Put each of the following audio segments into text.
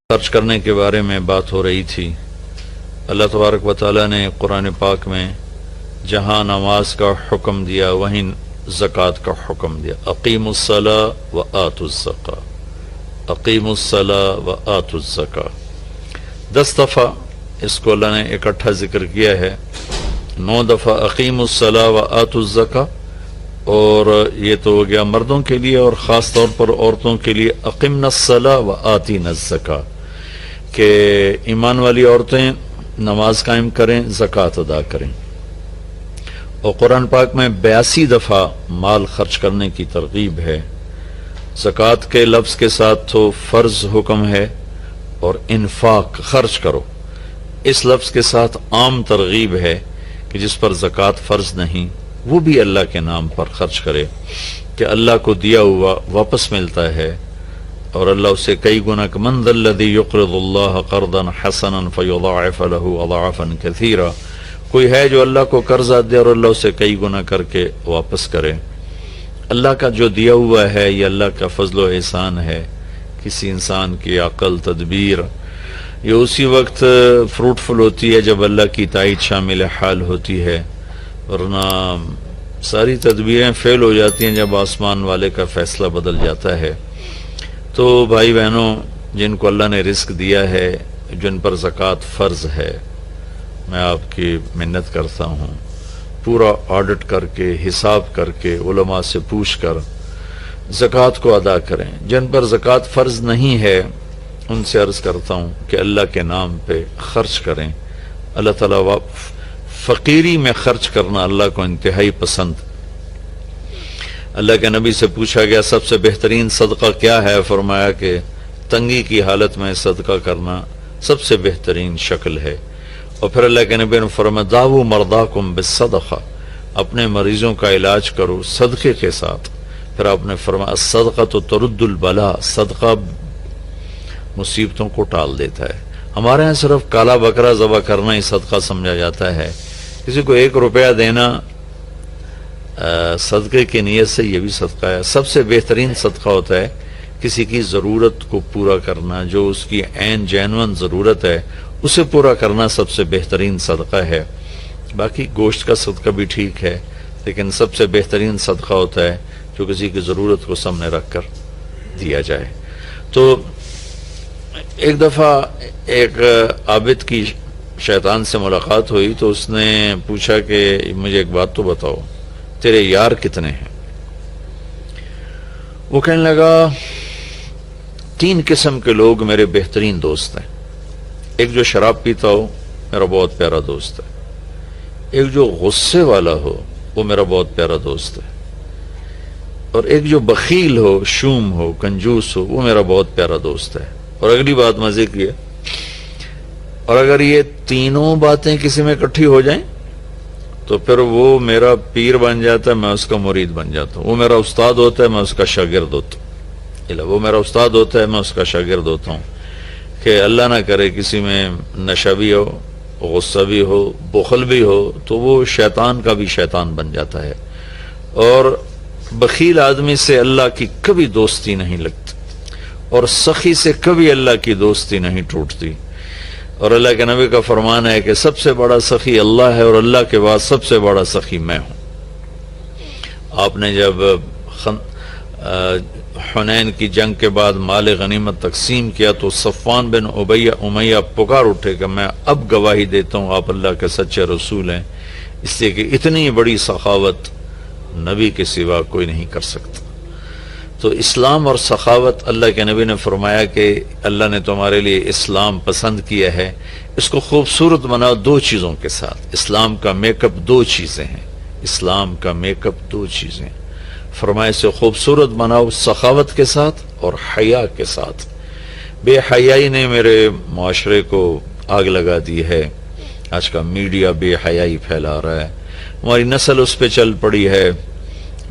خرچ کرنے کے بارے میں بات ہو رہی تھی۔ اللہ تبارک و تعالیٰ نے قرآن پاک میں جہاں نماز کا حکم دیا وہیں زکوٰۃ کا حکم دیا۔ اقیموا الصلاۃ و آتوا الزکاۃ، اقیموا الصلاۃ و آتوا الزکاۃ، 10 دفعہ اس کو اللہ نے اکٹھا ذکر کیا ہے، 9 دفعہ اقیموا الصلاۃ و آتوا الزکاۃ، اور یہ تو ہو گیا مردوں کے لیے، اور خاص طور پر عورتوں کے لیے اقمنا الصلاۃ و آتینا الزکاۃ، کہ ایمان والی عورتیں نماز قائم کریں، زکوٰۃ ادا کریں۔ اور قرآن پاک میں 82 دفعہ مال خرچ کرنے کی ترغیب ہے۔ زکوٰۃ کے لفظ کے ساتھ تو فرض حکم ہے، اور انفاق خرچ کرو اس لفظ کے ساتھ عام ترغیب ہے کہ جس پر زکوٰۃ فرض نہیں وہ بھی اللہ کے نام پر خرچ کرے، کہ اللہ کو دیا ہوا واپس ملتا ہے، اور اللہ اسے کئی گنا من ذا الذی یقرض اللہ قرضا حسنا فیضاعف له اضعافا کثیرا، کوئی ہے جو اللہ کو قرضہ دے اور اللہ اسے کئی گنا کر کے واپس کرے۔ اللہ کا جو دیا ہوا ہے یہ اللہ کا فضل و احسان ہے۔ کسی انسان کی عقل، تدبیر یہ اسی وقت فروٹفل ہوتی ہے جب اللہ کی تائید شامل حال ہوتی ہے، ورنہ ساری تدبیریں فیل ہو جاتی ہیں جب آسمان والے کا فیصلہ بدل جاتا ہے۔ تو بھائی بہنوں، جن کو اللہ نے رزق دیا ہے، جن پر زکوٰۃ فرض ہے، میں آپ کی منت کرتا ہوں پورا آڈٹ کر کے، حساب کر کے، علماء سے پوچھ کر زکوٰۃ کو ادا کریں۔ جن پر زکوٰۃ فرض نہیں ہے ان سے عرض کرتا ہوں کہ اللہ کے نام پہ خرچ کریں۔ اللہ تعالیٰ فقیری میں خرچ کرنا اللہ کو انتہائی پسند۔ اللہ کے نبی سے پوچھا گیا سب سے بہترین صدقہ کیا ہے؟ فرمایا کہ تنگی کی حالت میں صدقہ کرنا سب سے بہترین شکل ہے۔ اور پھر اللہ کے نبی نے فرمایا داؤ مرداکم بالصدقہ، اپنے مریضوں کا علاج کرو صدقے کے ساتھ۔ پھر آپ نے فرمایا الصدقۃ ترد البلاء، صدقہ مصیبتوں کو ٹال دیتا ہے۔ ہمارے ہاں صرف کالا بکرا ذبح کرنا ہی صدقہ سمجھا جاتا ہے۔ کسی کو 1 روپیہ دینا صدقے کی نیت سے، یہ بھی صدقہ ہے۔ سب سے بہترین صدقہ ہوتا ہے کسی کی ضرورت کو پورا کرنا، جو اس کی عین جینون ضرورت ہے اسے پورا کرنا سب سے بہترین صدقہ ہے۔ باقی گوشت کا صدقہ بھی ٹھیک ہے، لیکن سب سے بہترین صدقہ ہوتا ہے جو کسی کی ضرورت کو سامنے رکھ کر دیا جائے۔ تو ایک دفعہ ایک عابد کی شیطان سے ملاقات ہوئی، تو اس نے پوچھا کہ مجھے ایک بات تو بتاؤ، تیرے یار کتنے ہیں؟ وہ کہنے لگا 3 قسم کے لوگ میرے بہترین دوست ہیں۔ ایک جو شراب پیتا ہو میرا بہت پیارا دوست ہے، ایک جو غصے والا ہو وہ میرا بہت پیارا دوست ہے، اور ایک جو بخیل ہو، شوم ہو، کنجوس ہو، وہ میرا بہت پیارا دوست ہے۔ اور اگلی بات مزے کی ہے، اور اگر یہ تینوں باتیں کسی میں اکٹھی ہو جائیں تو پھر وہ میرا پیر بن جاتا ہے، میں اس کا مرید بن جاتا ہوں۔ وہ میرا استاد ہوتا ہے، میں اس کا شاگرد ہوتا ہوں۔ وہ میرا استاد ہوتا ہے، میں اس کا شاگرد ہوتا ہوں۔ کہ اللہ نہ کرے کسی میں نشہ بھی ہو، غصہ بھی ہو، بخل بھی ہو، تو وہ شیطان کا بھی شیطان بن جاتا ہے۔ اور بخیل آدمی سے اللہ کی کبھی دوستی نہیں لگتی، اور سخی سے کبھی اللہ کی دوستی نہیں ٹوٹتی۔ اور اللہ کے نبی کا فرمان ہے کہ سب سے بڑا سخی اللہ ہے، اور اللہ کے بعد سب سے بڑا سخی میں ہوں۔ آپ نے جب حنین کی جنگ کے بعد مال غنیمت تقسیم کیا تو صفوان بن امیہ پکار اٹھے کہ میں اب گواہی دیتا ہوں آپ اللہ کے سچے رسول ہیں، اس لیے کہ اتنی بڑی سخاوت نبی کے سوا کوئی نہیں کر سکتا۔ تو اسلام اور سخاوت، اللہ کے نبی نے فرمایا کہ اللہ نے تمہارے لیے اسلام پسند کیا ہے، اس کو خوبصورت بناؤ 2 چیزوں کے ساتھ۔ اسلام کا میک اپ 2 چیزیں ہیں، اسلام کا میک اپ 2 چیزیں، فرمایا اسے خوبصورت بناؤ سخاوت کے ساتھ اور حیا کے ساتھ۔ بے حیائی نے میرے معاشرے کو آگ لگا دی ہے۔ آج کا میڈیا بے حیائی پھیلا رہا ہے، ہماری نسل اس پہ چل پڑی ہے۔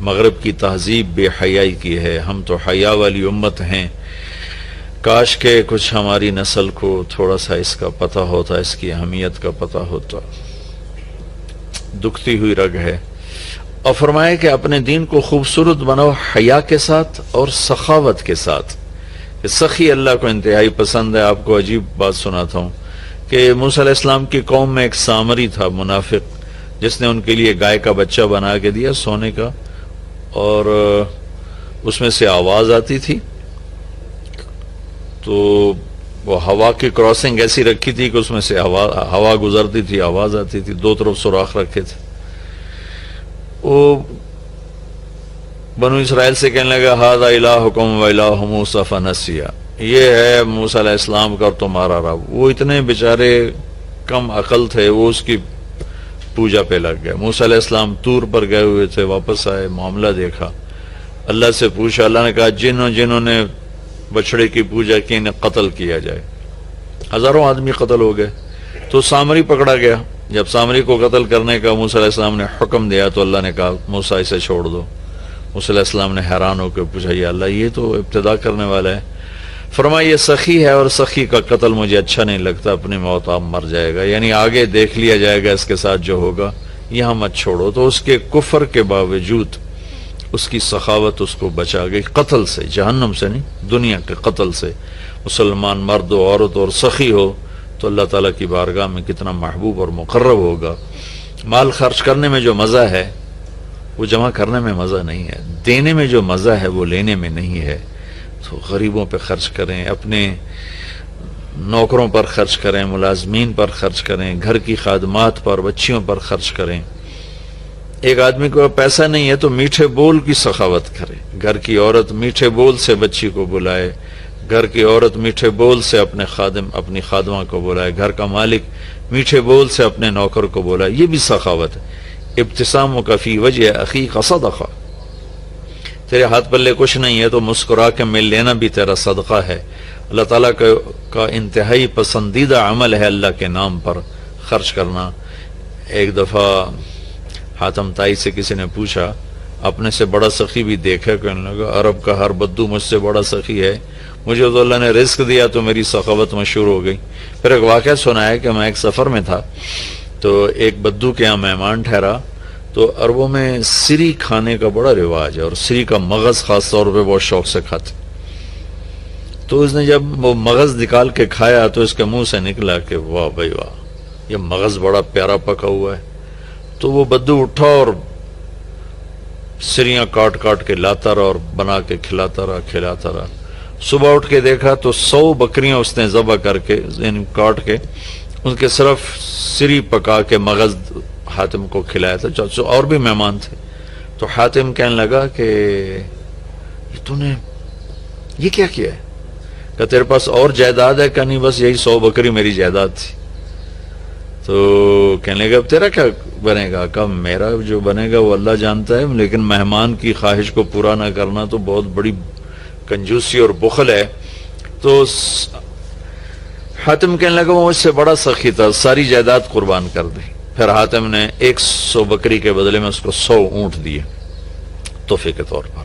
مغرب کی تہذیب بے حیائی کی ہے، ہم تو حیا والی امت ہیں۔ کاش کہ کچھ ہماری نسل کو تھوڑا سا اس کا پتہ ہوتا، اس کی اہمیت کا پتہ ہوتا۔ دکھتی ہوئی رگ ہے۔ اور فرمایا کہ اپنے دین کو خوبصورت بناؤ حیا کے ساتھ اور سخاوت کے ساتھ، کہ سخی اللہ کو انتہائی پسند ہے. آپ کو عجیب بات سناتا ہوں کہ موسیٰ علیہ السلام کی قوم میں ایک سامری تھا منافق، جس نے ان کے لیے گائے کا بچہ بنا کے دیا سونے کا، اور اس میں سے آواز آتی تھی. تو وہ ہوا کی کراسنگ ایسی رکھی تھی کہ اس میں سے ہوا گزرتی تھی، آواز آتی تھی، دو طرف سوراخ رکھے تھے. وہ بنو اسرائیل سے کہنے لگا ھذا الہکم و الہ موسیٰ فنسیٰ، یہ ہے موسیٰ علیہ السلام کا اور تمہارا رب. وہ اتنے بیچارے کم عقل تھے، وہ اس کی پوجا پہ لگ گئے. موسیٰ علیہ السلام طور پر گئے ہوئے تھے، واپس آئے، معاملہ دیکھا، اللہ سے پوچھا. اللہ نے کہا جنہوں نے بچڑے کی پوجا کی انہیں قتل کیا جائے. ہزاروں آدمی قتل ہو گئے. تو سامری پکڑا گیا. جب سامری کو قتل کرنے کا موسیٰ علیہ السلام نے حکم دیا تو اللہ نے کہا موسیٰ اسے چھوڑ دو. موسیٰ علیہ السلام نے حیران ہو کے پوچھا یا اللہ یہ تو ابتدا کرنے والا ہے. فرمایا یہ سخی ہے اور سخی کا قتل مجھے اچھا نہیں لگتا، اپنی موت آپ مر جائے گا، یعنی آگے دیکھ لیا جائے گا اس کے ساتھ جو ہوگا، یہاں مت چھوڑو. تو اس کے کفر کے باوجود اس کی سخاوت اس کو بچا گئی قتل سے، جہنم سے نہیں، دنیا کے قتل سے. مسلمان مرد و عورت اور سخی ہو تو اللہ تعالیٰ کی بارگاہ میں کتنا محبوب اور مقرب ہوگا. مال خرچ کرنے میں جو مزہ ہے وہ جمع کرنے میں مزہ نہیں ہے، دینے میں جو مزہ ہے وہ لینے میں نہیں ہے. تو غریبوں پہ خرچ کریں، اپنے نوکروں پر خرچ کریں، ملازمین پر خرچ کریں، گھر کی خادمات پر، بچیوں پر خرچ کریں. ایک آدمی کو پیسہ نہیں ہے تو میٹھے بول کی سخاوت کرے. گھر کی عورت میٹھے بول سے بچی کو بلائے، گھر کی عورت میٹھے بول سے اپنی خادمہ کو بلائے، گھر کا مالک میٹھے بول سے اپنے نوکر کو بلائے. یہ بھی سخاوت ہے. ابتسامک فی وجہ اخیک صدقہ، تیرے ہاتھ پلے کچھ نہیں ہے تو مسکرا کے مل لینا بھی تیرا صدقہ ہے. اللہ تعالیٰ کا انتہائی پسندیدہ عمل ہے اللہ کے نام پر خرچ کرنا. ایک دفعہ حاتم تائی سے کسی نے پوچھا اپنے سے بڑا سخی بھی دیکھا؟ کہنے لگا عرب کا ہر بدو مجھ سے بڑا سخی ہے، مجھے تو اللہ نے رزق دیا تو میری سخاوت مشہور ہو گئی. پھر ایک واقعہ سنا ہے کہ میں ایک سفر میں تھا تو ایک بدو کے یہاں مہمان ٹھہرا. تو عربوں میں سری کھانے کا بڑا رواج ہے اور سری کا مغز خاص طور پہ بہت شوق سے کھاتے. تو اس نے جب وہ مغز نکال کے کھایا تو اس کے منہ سے نکلا کہ واہ بھائی واہ، یہ مغز بڑا پیارا پکا ہوا ہے. تو وہ بدو اٹھا اور سریاں کاٹ کاٹ کے لاتا رہا اور بنا کے کھلاتا رہا. صبح اٹھ کے دیکھا تو 100 بکریاں اس نے ذبح کر کے کاٹ کے ان کے صرف سری پکا کے مغز حاتم کو کھلایا تھا. اور بھی مہمان تھے. تو حاتم کہنے لگا کہ تو نے یہ کیا کیا ہے؟ کہ تیرے پاس اور جائیداد ہے؟ کہ نہیں بس یہی 100 بکری میری جائیداد تھی. تو کہنے لگا اب تیرا کیا بنے گا؟ کہ میرا جو بنے گا وہ اللہ جانتا ہے، لیکن مہمان کی خواہش کو پورا نہ کرنا تو بہت بڑی کنجوسی اور بخل ہے. تو حاتم کہنے لگا وہ مجھ سے بڑا سخی تھا، ساری جائیداد قربان کر دی. پھر حاتم نے 100 بکری کے بدلے میں اس کو 100 اونٹ دیے تحفے کے طور پر.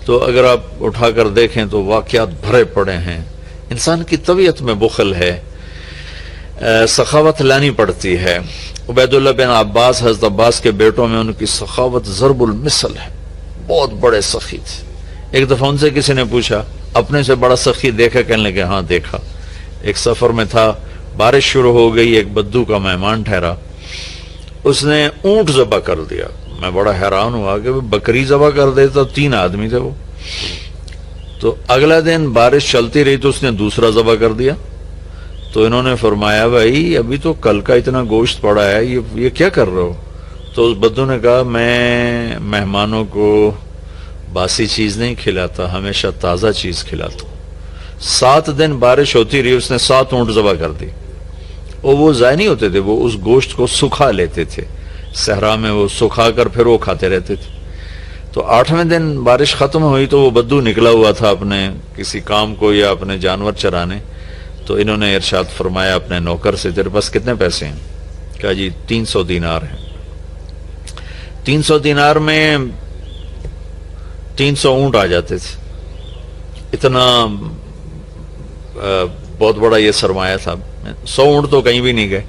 تو اگر آپ اٹھا کر دیکھیں تو واقعات بھرے پڑے ہیں. انسان کی طبیعت میں بخل ہے، سخاوت لانی پڑتی ہے. عبید اللہ بن عباس، حضرت عباس کے بیٹوں میں ان کی سخاوت ضرب المثل ہے، بہت بڑے سخی تھے. ایک دفعہ ان سے کسی نے پوچھا اپنے سے بڑا سخی دیکھا؟ کہنے لگے ہاں دیکھا. ایک سفر میں تھا، بارش شروع ہو گئی، ایک بدو کا مہمان ٹھہرا، اس نے اونٹ ذبح کر دیا. میں بڑا حیران ہوا کہ بکری ذبح کر دیتا. 3 آدمی تھے وہ. تو اگلا دن بارش چلتی رہی تو اس نے دوسرا ذبح کر دیا. تو انہوں نے فرمایا بھائی ابھی تو کل کا اتنا گوشت پڑا ہے، یہ کیا کر رہے ہو؟ تو اس بدو نے کہا میں مہمانوں کو باسی چیز نہیں کھلاتا، ہمیشہ تازہ چیز کھلاتا ہوں. 7 دن بارش ہوتی رہی، اس نے 7 اونٹ ذبح کر دی. اور وہ ضائع نہیں ہوتے تھے، وہ اس گوشت کو سکھا لیتے تھے، صحرا میں وہ سکھا کر پھر وہ کھاتے رہتے تھے. تو 8ویں دن بارش ختم ہوئی تو وہ بدو نکلا ہوا تھا اپنے کسی کام کو یا اپنے جانور چرانے. تو انہوں نے ارشاد فرمایا اپنے نوکر سے تیرے پاس کتنے پیسے ہیں؟ کہا جی 300 دینار ہیں. 300 دینار میں 300 اونٹ آ جاتے تھے. اتنا بہت بڑا یہ سرمایہ تھا. 100 اونٹ تو کہیں بھی نہیں گئے.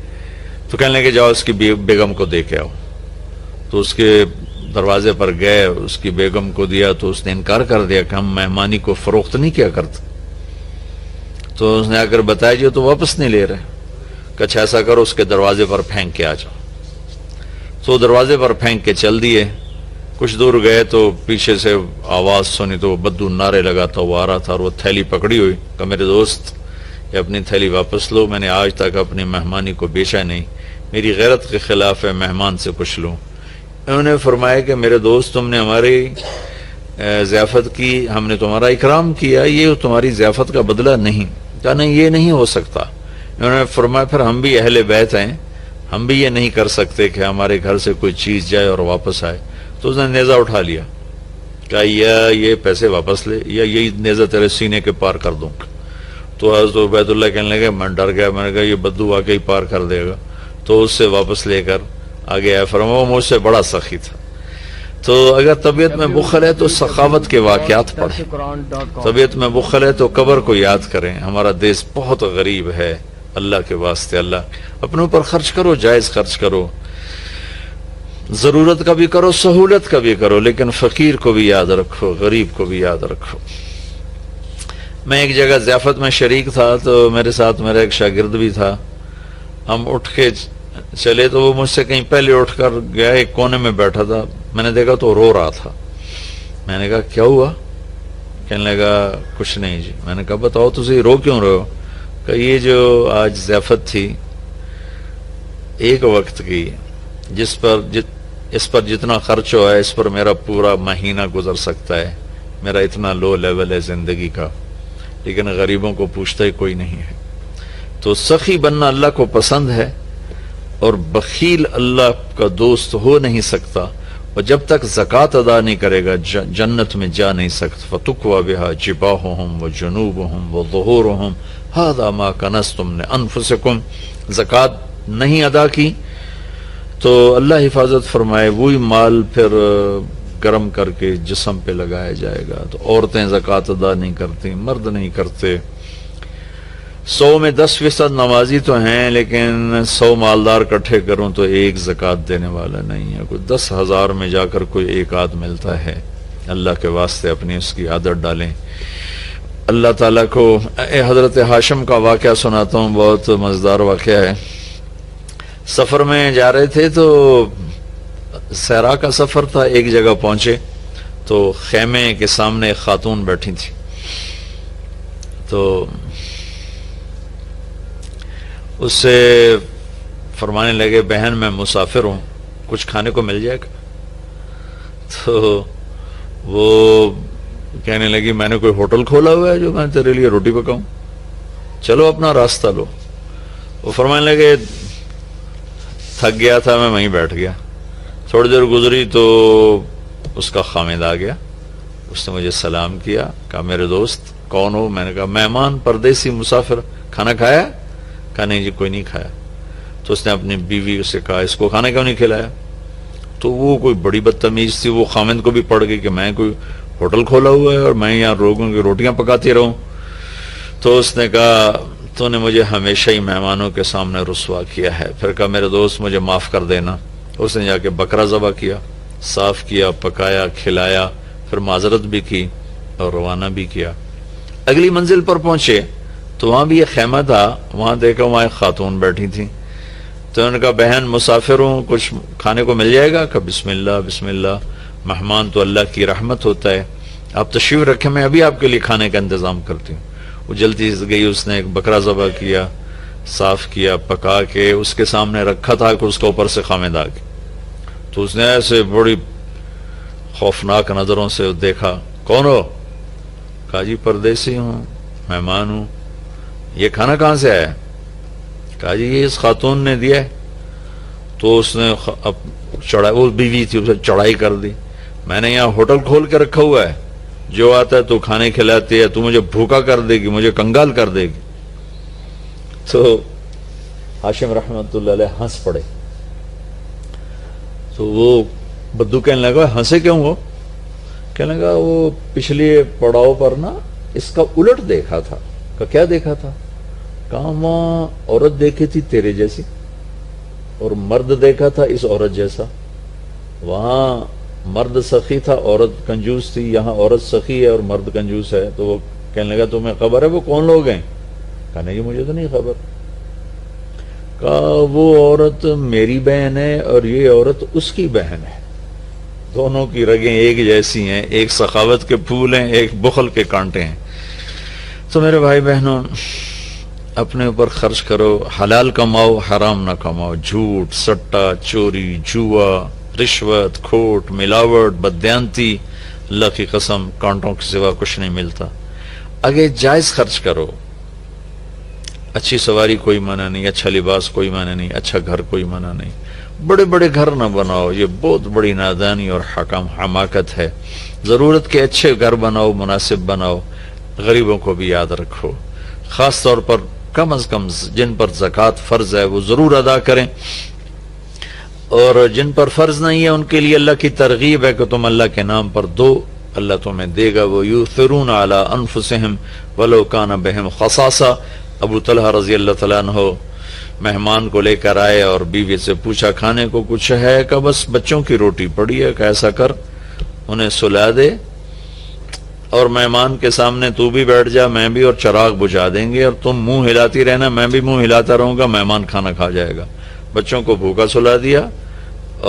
تو کہنے لگے جاؤ اس کی بیگم کو دے کے آؤ. تو اس کے دروازے پر گئے، اس کی بیگم کو دیا تو اس نے انکار کر دیا کہ ہم مہمانی کو فروخت نہیں کیا کرتے. تو اس نے آ کر بتایا جی تو واپس نہیں لے رہے. کہ اچھا ایسا کرو اس کے دروازے پر پھینک کے آ جاؤ. تو دروازے پر پھینک کے چل دیے. کچھ دور گئے تو پیچھے سے آواز سنی تو بدو نعرے لگاتا وہ آ رہا تھا اور وہ تھیلی پکڑی ہوئی. کہ میرے دوست یہ اپنی تھیلی واپس لو, میں نے آج تک اپنی مہمانی کو بیچا نہیں, میری غیرت کے خلاف ہے مہمان سے کچھ لوں. انہوں نے فرمایا کہ میرے دوست تم نے ہماری ضیافت کی, ہم نے تمہارا اکرام کیا, یہ تمہاری ضیافت کا بدلہ نہیں. کہا نہیں یہ نہیں ہو سکتا. انہوں نے فرمایا پھر ہم بھی اہل بیت ہیں, ہم بھی یہ نہیں کر سکتے کہ ہمارے گھر سے کوئی چیز جائے اور واپس آئے. تو اس نے نیزہ اٹھا لیا. کہا یا یہ پیسے واپس لے یا یہی نیزہ تیرے سینے کے پار کر دوں. تو حضرت عبید اللہ کہنے لگے میں ڈر گیا, میں نے کہا یہ بدو واقعی پار کر دے گا. تو اس سے واپس لے کر آگے آیا. فرمایا مجھ سے بڑا سخی تھا. تو اگر طبیعت میں بخل ہے تو سخاوت کے واقعات پڑھیں, طبیعت میں بخل ہے تو قبر کو یاد کریں. ہمارا دیش بہت غریب ہے, اللہ کے واسطے اللہ اپنے اوپر خرچ کرو, جائز خرچ کرو, ضرورت کا بھی کرو, سہولت کا بھی کرو, لیکن فقیر کو بھی یاد رکھو, غریب کو بھی یاد رکھو. میں ایک جگہ ضیافت میں شریک تھا تو میرے ساتھ میرا ایک شاگرد بھی تھا. ہم اٹھ کے چلے تو وہ مجھ سے کہیں پہلے اٹھ کر گیا, ایک کونے میں بیٹھا تھا. میں نے دیکھا تو رو رہا تھا. میں نے کہا کیا ہوا؟ کہنے لگا کچھ نہیں جی. میں نے کہا بتاؤ تجھے رو کیوں رہے ہو؟ کہ یہ جو آج ضیافت تھی ایک وقت کی, اس پر جتنا خرچ ہوا ہے اس پر میرا پورا مہینہ گزر سکتا ہے. میرا اتنا لو لیول ہے زندگی کا, لیکن غریبوں کو پوچھتا ہی کوئی نہیں ہے. تو سخی بننا اللہ کو پسند ہے, اور بخیل اللہ کا دوست ہو نہیں سکتا, اور جب تک زکوٰۃ ادا نہیں کرے گا جنت میں جا نہیں سکتا. فَتُقْوَى بِهَا جِبَاهُهُمْ وَجُنُوبُهُمْ وَظُهُورُهُمْ هَذَا مَا كَنَزْتُمْ لِأَنفُسِكُمْ. زکوٰۃ نہیں ادا کی تو اللہ حفاظت فرمائے وہی مال پھر گرم کر کے جسم پہ لگایا جائے گا. تو عورتیں زکوٰۃ ادا نہیں کرتی, مرد نہیں کرتے. 100 میں 10% نمازی تو ہیں, لیکن 100 مالدار اکٹھے کروں تو ایک زکوٰۃ دینے والا نہیں ہے. کوئی 10,000 میں جا کر کوئی ایک آدھ ملتا ہے. اللہ کے واسطے اپنی اس کی عادت ڈالیں. اللہ تعالیٰ کو حضرت ہاشم کا واقعہ سناتا ہوں, بہت مزیدار واقعہ ہے. سفر میں جا رہے تھے تو صحرا کا سفر تھا. ایک جگہ پہنچے تو خیمے کے سامنے ایک خاتون بیٹھی تھی. تو اس سے فرمانے لگے بہن میں مسافر ہوں, کچھ کھانے کو مل جائے گا؟ تو وہ کہنے لگی میں نے کوئی ہوٹل کھولا ہوا ہے جو میں تیرے لیے روٹی پکاؤں, چلو اپنا راستہ لو. وہ فرمانے لگے تھک گیا تھا میں وہیں بیٹھ گیا. تھوڑی دیر گزری تو اس کا خامد آ گیا. اس نے مجھے سلام کیا, کہا میرے دوست کون ہو؟ میں نے کہا مہمان, پردیسی, مسافر. کھانا کھایا؟ کہا نہیں جی کوئی نہیں کھایا. تو اس نے اپنی بیوی سے کہا اس کو کھانا کیوں نہیں کھلایا؟ تو وہ کوئی بڑی بدتمیز تھی, وہ خامد کو بھی پڑ گئی کہ میں کوئی ہوٹل کھولا ہوا ہے اور میں یہاں لوگوں کی روٹیاں پکاتی رہوں. تو اس نے کہا تو نے مجھے ہمیشہ ہی مہمانوں کے سامنے رسوا کیا ہے. پھر کہا میرے دوست مجھے معاف کر دینا. اس نے جا کے بکرا ذبح کیا, صاف کیا, پکایا, کھلایا, پھر معذرت بھی کی اور روانہ بھی کیا. اگلی منزل پر پہنچے تو وہاں بھی ایک خیمہ تھا. وہاں دیکھا وہاں ایک خاتون بیٹھی تھی. تو انہوں نے کہا بہن مسافر ہوں, کچھ کھانے کو مل جائے گا؟ کہ بسم اللہ بسم اللہ, مہمان تو اللہ کی رحمت ہوتا ہے, آپ تشریف رکھیں, میں ابھی آپ کے لیے کھانے کا انتظام کرتی ہوں. وہ جلدی سے گئی, اس نے ایک بکرا ذبح کیا, صاف کیا, پکا کے اس کے سامنے رکھا تھا کہ اس کے اوپر سے خامد آ گئی. تو اس نے ایسے بڑی خوفناک نظروں سے دیکھا, کون ہو؟ کہا جی پردیسی ہوں, مہمان ہوں. یہ کھانا کہاں سے آیا؟ کہا جی یہ اس خاتون نے دیا ہے. تو اس نے چڑھائی, وہ بیوی تھی, اسے چڑھائی کر دی. میں نے یہاں ہوٹل کھول کے رکھا ہوا ہے, جو آتا ہے تو کھانے کھلاتی ہے, تو مجھے بھوکا کر دے گی, مجھے کنگال کر دے گی. تو ہاشم رحمت اللہ علیہ ہنس پڑے. تو وہ بدو کہنے لگا ہنسے کیوں ہو؟ کہنے لگا وہ پچھلی پڑاؤ پر نا اس کا الٹ دیکھا تھا. کہ کیا دیکھا تھا؟ کہاں وہاں عورت دیکھی تھی تیرے جیسی, اور مرد دیکھا تھا اس عورت جیسا. وہاں مرد سخی تھا, عورت کنجوس تھی. یہاں عورت سخی ہے اور مرد کنجوس ہے. تو وہ کہنے لگا تمہیں خبر ہے وہ کون لوگ ہیں؟ کہا نہیں مجھے تو نہیں خبر. کہا وہ عورت میری بہن ہے اور یہ عورت اس کی بہن ہے, دونوں کی رگیں ایک جیسی ہیں, ایک سخاوت کے پھول ہیں, ایک بخل کے کانٹے ہیں. تو میرے بھائی بہنوں, اپنے اوپر خرچ کرو, حلال کماؤ, حرام نہ کماؤ. جھوٹ, سٹا, چوری, جوا, رشوت, کھوٹ, ملاوٹ, بددیانتی, اللہ کی قسم کانٹوں کے سوا کچھ نہیں ملتا. آگے جائز خرچ کرو, اچھی سواری کوئی منع نہیں, اچھا لباس کوئی منع نہیں, اچھا گھر کوئی منع نہیں. بڑے بڑے گھر نہ بناؤ, یہ بہت بڑی نادانی اور حماقت ہے. ضرورت کے اچھے گھر بناؤ, مناسب بناؤ. غریبوں کو بھی یاد رکھو, خاص طور پر کم از کم جن پر زکوٰۃ فرض ہے وہ ضرور ادا کریں, اور جن پر فرض نہیں ہے ان کے لیے اللہ کی ترغیب ہے کہ تم اللہ کے نام پر دو, اللہ تمہیں دے گا. وَيُؤْثِرُونَ عَلَىٰ أَنفُسِهِمْ وَلَوْ كَانَ بِهِمْ خَصَاصَةٌ. ابو طلحہ رضی اللہ تعالیٰ عنہ مہمان کو لے کر آئے اور بیوی سے پوچھا کھانے کو کچھ ہے؟ کہ بس بچوں کی روٹی پڑی ہے. کہ ایسا کر انہیں سلا دے اور مہمان کے سامنے تو بھی بیٹھ جا, میں بھی, اور چراغ بجھا دیں گے, اور تم منہ ہلاتی رہنا, میں بھی منہ ہلاتا رہوں گا, مہمان کھانا کھا جائے گا. بچوں کو بھوکا سلا دیا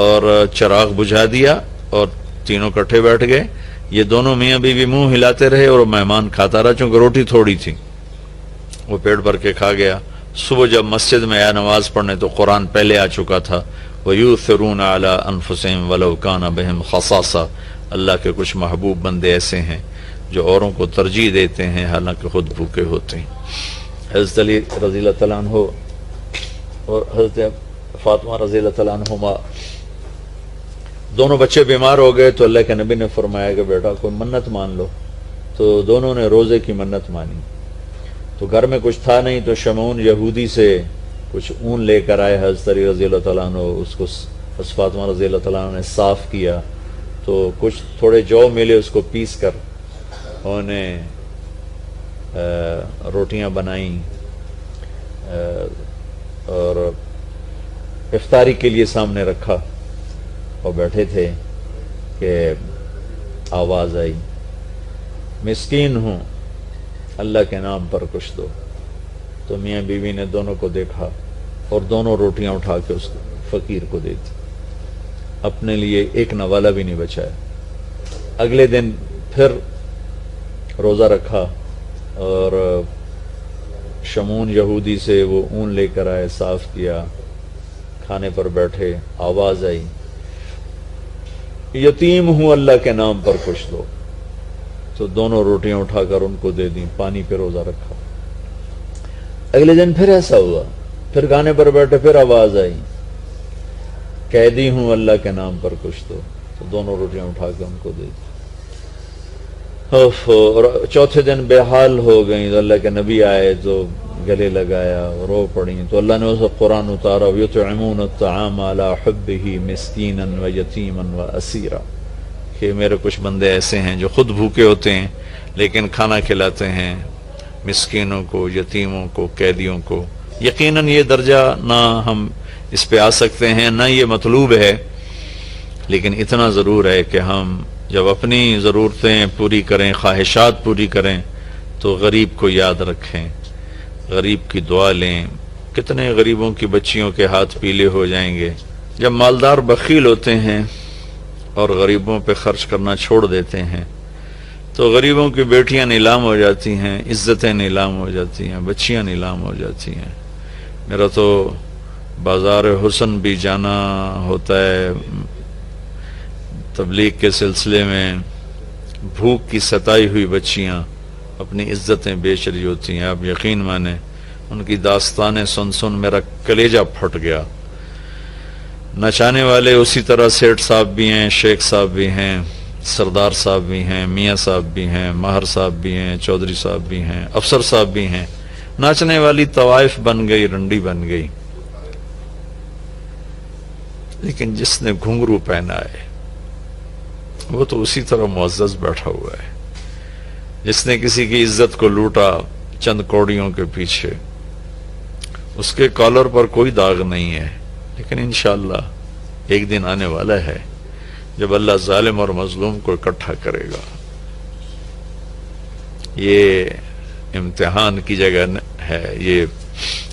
اور چراغ بجھا دیا اور تینوں کٹھے بیٹھ گئے. یہ دونوں میاں بیوی منہ ہلاتے رہے اور مہمان کھاتا رہا, چونکہ روٹی تھوڑی تھی, وہ پیٹ بھر کے کھا گیا. صبح جب مسجد میں آیا نماز پڑھنے تو قرآن پہلے آ چکا تھا, وَيُؤْثِرُونَ عَلَىٰ أَنفُسِهِمْ وَلَوْ كَانَ بِهِمْ خَصَاصَةٌ. اللہ کے کچھ محبوب بندے ایسے ہیں جو اوروں کو ترجیح دیتے ہیں حالانکہ خود بھوکے ہوتے ہیں. حضرت علی رضی اللہ تعالیٰ عنہ اور حضرت فاطمہ رضی اللہ تعالیٰ عنہما دونوں بچے بیمار ہو گئے تو اللہ کے نبی نے فرمایا کہ بیٹا کوئی منت مان لو. تو دونوں نے روزے کی منت مانی. تو گھر میں کچھ تھا نہیں تو شمعون یہودی سے کچھ اون لے کر آئے حضرت علی رضی اللہ تعالیٰ عنہ, اس کو حضرت فاطمہ رضی اللہ تعالیٰ عنہ نے صاف کیا. تو کچھ تھوڑے جو ملے اس کو پیس کر انہوں نے روٹیاں بنائیں اور افطاری کے لیے سامنے رکھا اور بیٹھے تھے کہ آواز آئی, مسکین ہوں, اللہ کے نام پر کچھ دو. تو میاں بیوی نے دونوں کو دیکھا اور دونوں روٹیاں اٹھا کے اس فقیر کو دے دی. اپنے لیے ایک نوالا بھی نہیں بچایا. اگلے دن پھر روزہ رکھا اور شمعون یہودی سے وہ اون لے کر آئے, صاف کیا, کھانے پر بیٹھے, آواز آئی, یتیم ہوں اللہ کے نام پر کچھ دو. تو دونوں روٹیاں اٹھا کر ان کو دے دیں, پانی پہ روزہ رکھا. اگلے دن پھر ایسا ہوا, پھر کھانے پر بیٹھے, پھر آواز آئی, قیدی ہوں اللہ کے نام پر کچھ دو. تو دونوں روٹیاں اٹھا کے ان کو دے دی. اور چوتھے دن بے حال ہو گئیں تو اللہ کے نبی آئے تو گلے لگایا, رو پڑیں. تو اللہ نے اسے قرآن اتارا, یطعمون الطعام علی حبہ مسکینا ویتیما واسیرا, کہ میرے کچھ بندے ایسے ہیں جو خود بھوکے ہوتے ہیں لیکن کھانا کھلاتے ہیں مسکینوں کو, یتیموں کو, قیدیوں کو. یقیناً یہ درجہ نہ ہم اس پہ آ سکتے ہیں, نہ یہ مطلوب ہے, لیکن اتنا ضرور ہے کہ ہم جب اپنی ضرورتیں پوری کریں, خواہشات پوری کریں, تو غریب کو یاد رکھیں, غریب کی دعا لیں. کتنے غریبوں کی بچیوں کے ہاتھ پیلے ہو جائیں گے جب مالدار بخیل ہوتے ہیں اور غریبوں پہ خرچ کرنا چھوڑ دیتے ہیں. تو غریبوں کی بیٹیاں نیلام ہو جاتی ہیں, عزتیں نیلام ہو جاتی ہیں, بچیاں نیلام ہو جاتی ہیں. میرا تو بازار حسن بھی جانا ہوتا ہے تبلیغ کے سلسلے میں. بھوک کی ستائی ہوئی بچیاں اپنی عزتیں بیچ رہی ہوتی ہیں. آپ یقین مانیں ان کی داستانیں سن سن میرا کلیجہ پھٹ گیا. نچانے والے اسی طرح سیٹھ صاحب بھی ہیں, شیخ صاحب بھی ہیں, سردار صاحب بھی ہیں, میاں صاحب بھی ہیں, ماہر صاحب بھی ہیں, چودھری صاحب بھی ہیں, افسر صاحب بھی ہیں. ناچنے والی طوائف بن گئی, رنڈی بن گئی. لیکن جس نے گھنگرو پہنا ہے وہ تو اسی طرح معزز بیٹھا ہوا ہے. جس نے کسی کی عزت کو لوٹا چند کوڑیوں کے پیچھے, اس کے کالر پر کوئی داغ نہیں ہے. لیکن انشاءاللہ ایک دن آنے والا ہے جب اللہ ظالم اور مظلوم کو اکٹھا کرے گا. یہ امتحان کی جگہ ہے، یہ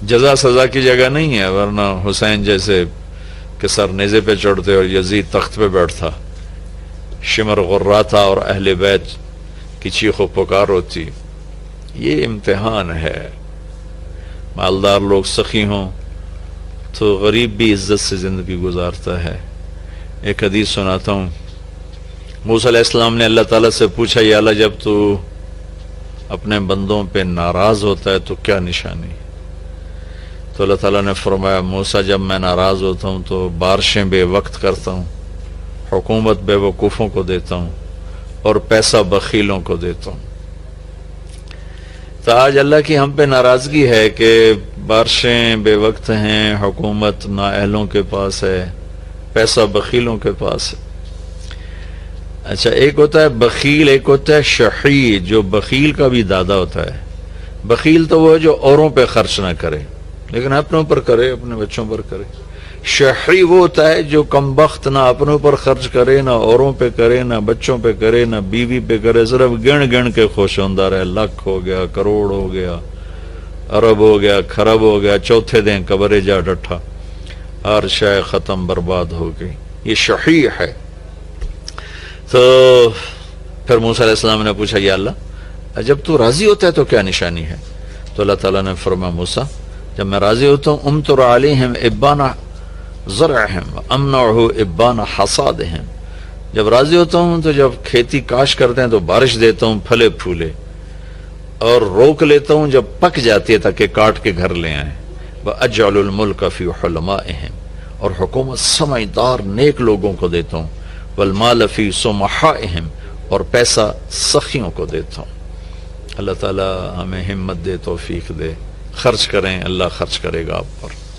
جزا سزا کی جگہ نہیں ہے، ورنہ حسین جیسے کہ سر نیزے پہ چڑھتے اور یزید تخت پہ بیٹھتا، شمر غراتا اور اہل بیت کی چیخ و پکار ہوتی. یہ امتحان ہے. مالدار لوگ سخی ہوں تو غریب بھی عزت سے زندگی گزارتا ہے. ایک حدیث سناتا ہوں. موسیٰ علیہ السلام نے اللہ تعالیٰ سے پوچھا، یا اللہ جب تو اپنے بندوں پہ ناراض ہوتا ہے تو کیا نشانی؟ تو اللہ تعالیٰ نے فرمایا، موسیٰ جب میں ناراض ہوتا ہوں تو بارشیں بے وقت کرتا ہوں، حکومت بے وقوفوں کو دیتا ہوں اور پیسہ بخیلوں کو دیتا ہوں. تو آج اللہ کی ہم پہ ناراضگی ہے کہ بارشیں بے وقت ہیں، حکومت نااہلوں کے پاس ہے، پیسہ بخیلوں کے پاس ہے. اچھا، ایک ہوتا ہے بخیل، ایک ہوتا ہے شحیح، جو بخیل کا بھی دادا ہوتا ہے. بخیل تو وہ ہے جو اوروں پہ خرچ نہ کرے لیکن اپنے اوپر کرے، اپنے بچوں پر کرے. شحیح وہ ہوتا ہے جو کم بخت، نہ اپنے اوپر خرچ کرے، نہ اوروں پہ کرے، نہ بچوں پہ کرے، نہ بیوی پہ کرے، صرف گن گن کے خوش ہوندہ رہے. لاکھ ہو گیا، کروڑ ہو گیا، ارب ہو گیا، خرب ہو گیا، چوتھے دن قبر جا ڈٹھا، ہر شے ختم برباد ہو گئی. یہ شحیح ہے. تو پھر موسیٰ علیہ السلام نے پوچھا، یا اللہ جب تو راضی ہوتا ہے تو کیا نشانی ہے؟ تو اللہ تعالیٰ نے فرمایا، موسیٰ جب میں راضی ہوتا ہوں، امطر علیہم ابان زرعہم امنعہ ابان حصادہم. جب راضی ہوتا ہوں تو جب کھیتی کاش کرتے ہیں تو بارش دیتا ہوں پھلے پھولے، اور روک لیتا ہوں جب پک جاتی ہے تاکہ کاٹ کے گھر لے آئیں. وَأَجْعَلُ الْمُلْكَ فِي حُلَمَائِهِمْ، اور حکومت سمجھدار نیک لوگوں کو دیتا ہوں. وَالْمَالَ فِي سُمَحَائِهِمْ، اور پیسہ سخیوں کو دیتا ہوں. اللہ تعالیٰ ہمیں ہمت دے، توفیق دے. خرچ کریں، اللہ خرچ کرے گا آپ پر.